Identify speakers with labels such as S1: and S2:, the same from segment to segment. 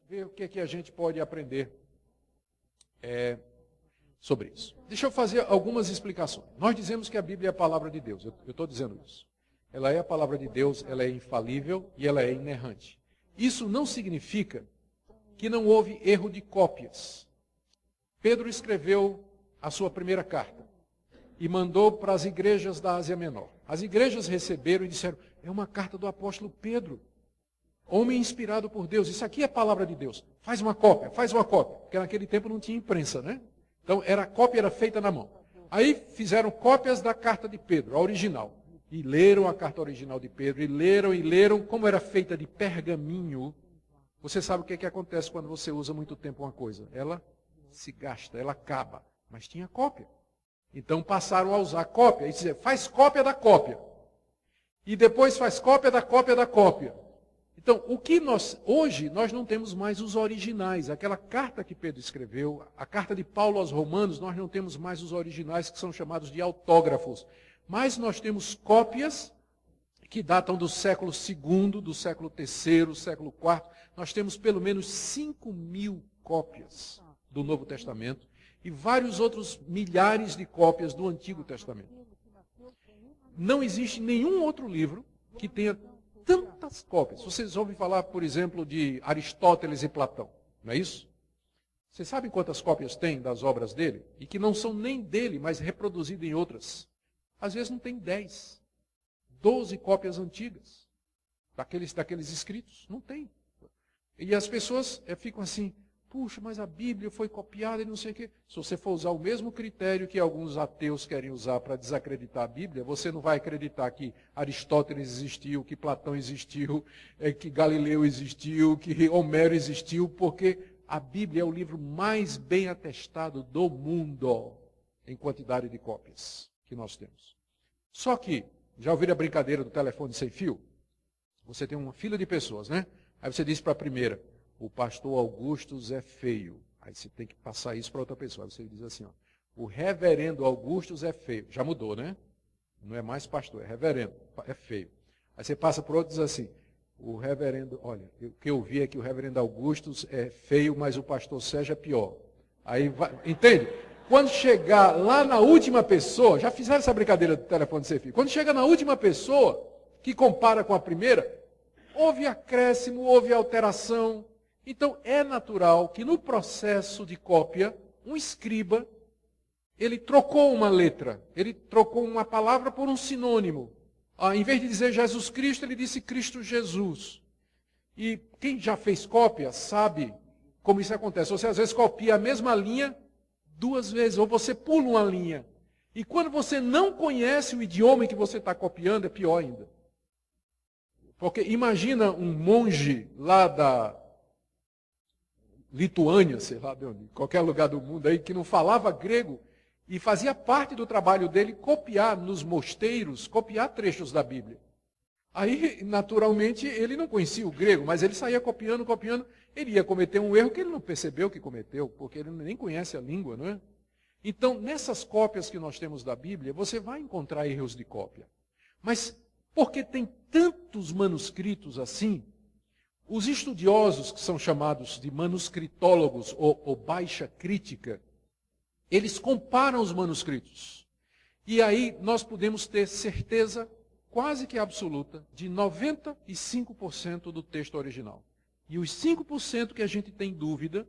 S1: ver o que é que a gente pode aprender sobre isso. Deixa eu fazer algumas explicações. Nós dizemos que a Bíblia é a palavra de Deus. Eu estou dizendo isso. Ela é a palavra de Deus, ela é infalível e ela é inerrante. Isso não significa que não houve erro de cópias. Pedro escreveu a sua primeira carta e mandou para as igrejas da Ásia Menor. As igrejas receberam e disseram, é uma carta do apóstolo Pedro, homem inspirado por Deus. Isso aqui é a palavra de Deus. Faz uma cópia. Porque naquele tempo não tinha imprensa, né? Então a cópia era feita na mão. Aí fizeram cópias da carta de Pedro, a original. E leram a carta original de Pedro, e leram, como era feita de pergaminho. Você sabe o que é que acontece quando você usa muito tempo uma coisa? Ela se gasta, ela acaba. Mas tinha cópia. Então passaram a usar cópia, e dizer, faz cópia da cópia. E depois faz cópia da cópia da cópia. Então, hoje nós não temos mais os originais. Aquela carta que Pedro escreveu, a carta de Paulo aos Romanos, nós não temos mais os originais, que são chamados de autógrafos. Mas nós temos cópias que datam do século II, do século III, século IV. Nós temos pelo menos 5.000 cópias do Novo Testamento e vários outros milhares de cópias do Antigo Testamento. Não existe nenhum outro livro que tenha tantas cópias. Vocês ouvem falar, por exemplo, de Aristóteles e Platão, não é isso? Vocês sabem quantas cópias tem das obras dele? E que não são nem dele, mas reproduzidas em outras. Às vezes não tem 10, 12 cópias antigas daqueles escritos. Não tem. E as pessoas ficam assim, puxa, mas a Bíblia foi copiada e não sei o quê. Se você for usar o mesmo critério que alguns ateus querem usar para desacreditar a Bíblia, você não vai acreditar que Aristóteles existiu, que Platão existiu, que Galileu existiu, que Homero existiu, porque a Bíblia é o livro mais bem atestado do mundo em quantidade de cópias que nós temos. Só que, já ouviram a brincadeira do telefone sem fio? Você tem uma fila de pessoas, né? Aí você diz para a primeira, o pastor Augustus é feio. Aí você tem que passar isso para outra pessoa. Aí você diz assim, ó, o reverendo Augustus é feio. Já mudou, né? Não é mais pastor, é reverendo, é feio. Aí você passa para outro e diz assim, o reverendo, olha, o que eu vi é que o reverendo Augustus é feio, mas o pastor Sérgio é pior. Aí vai, entende? Quando chegar lá na última pessoa, já fizeram essa brincadeira do telefone sem fio, quando chega na última pessoa, que compara com a primeira, houve acréscimo, houve alteração. Então é natural que no processo de cópia, um escriba, ele trocou uma letra, ele trocou uma palavra por um sinônimo. Em vez de dizer Jesus Cristo, ele disse Cristo Jesus. E quem já fez cópia sabe como isso acontece. Você às vezes copia a mesma linha 2 vezes, ou você pula uma linha. E quando você não conhece o idioma em que você está copiando, é pior ainda. Porque imagina um monge lá da Lituânia, sei lá de onde, qualquer lugar do mundo aí, que não falava grego, e fazia parte do trabalho dele copiar nos mosteiros, copiar trechos da Bíblia. Aí, naturalmente, ele não conhecia o grego, mas ele saía copiando, ele ia cometer um erro que ele não percebeu que cometeu, porque ele nem conhece a língua, não é? Então, nessas cópias que nós temos da Bíblia, você vai encontrar erros de cópia. Mas, porque tem tantos manuscritos assim, os estudiosos, que são chamados de manuscritólogos ou baixa crítica, eles comparam os manuscritos. E aí nós podemos ter certeza quase que absoluta de 95% do texto original. E os 5% que a gente tem dúvida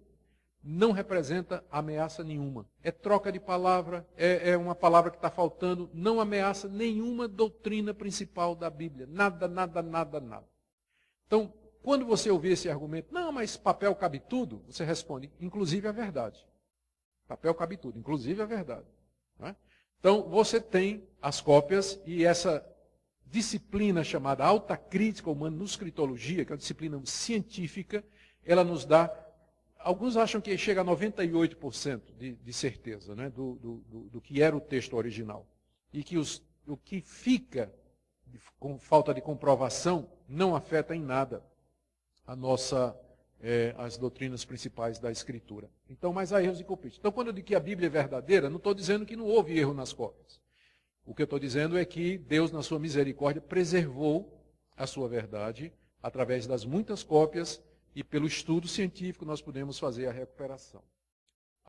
S1: não representa ameaça nenhuma. É troca de palavra, é uma palavra que está faltando, não ameaça nenhuma doutrina principal da Bíblia. Nada, nada, nada, nada. Então, quando você ouvir esse argumento, não, mas papel cabe tudo, você responde, inclusive a verdade. Papel cabe tudo, inclusive a verdade. Não é? Então, você tem as cópias e essa disciplina chamada alta crítica ou manuscritologia, que é uma disciplina científica, ela nos dá, alguns acham que chega a 98% de certeza, né, do que era o texto original. E que o que fica com falta de comprovação não afeta em nada as doutrinas principais da Escritura. Então, mas há erros e culpitos. Então, quando eu digo que a Bíblia é verdadeira, não estou dizendo que não houve erro nas cópias. O que eu estou dizendo é que Deus, na sua misericórdia, preservou a sua verdade através das muitas cópias e pelo estudo científico nós podemos fazer a recuperação.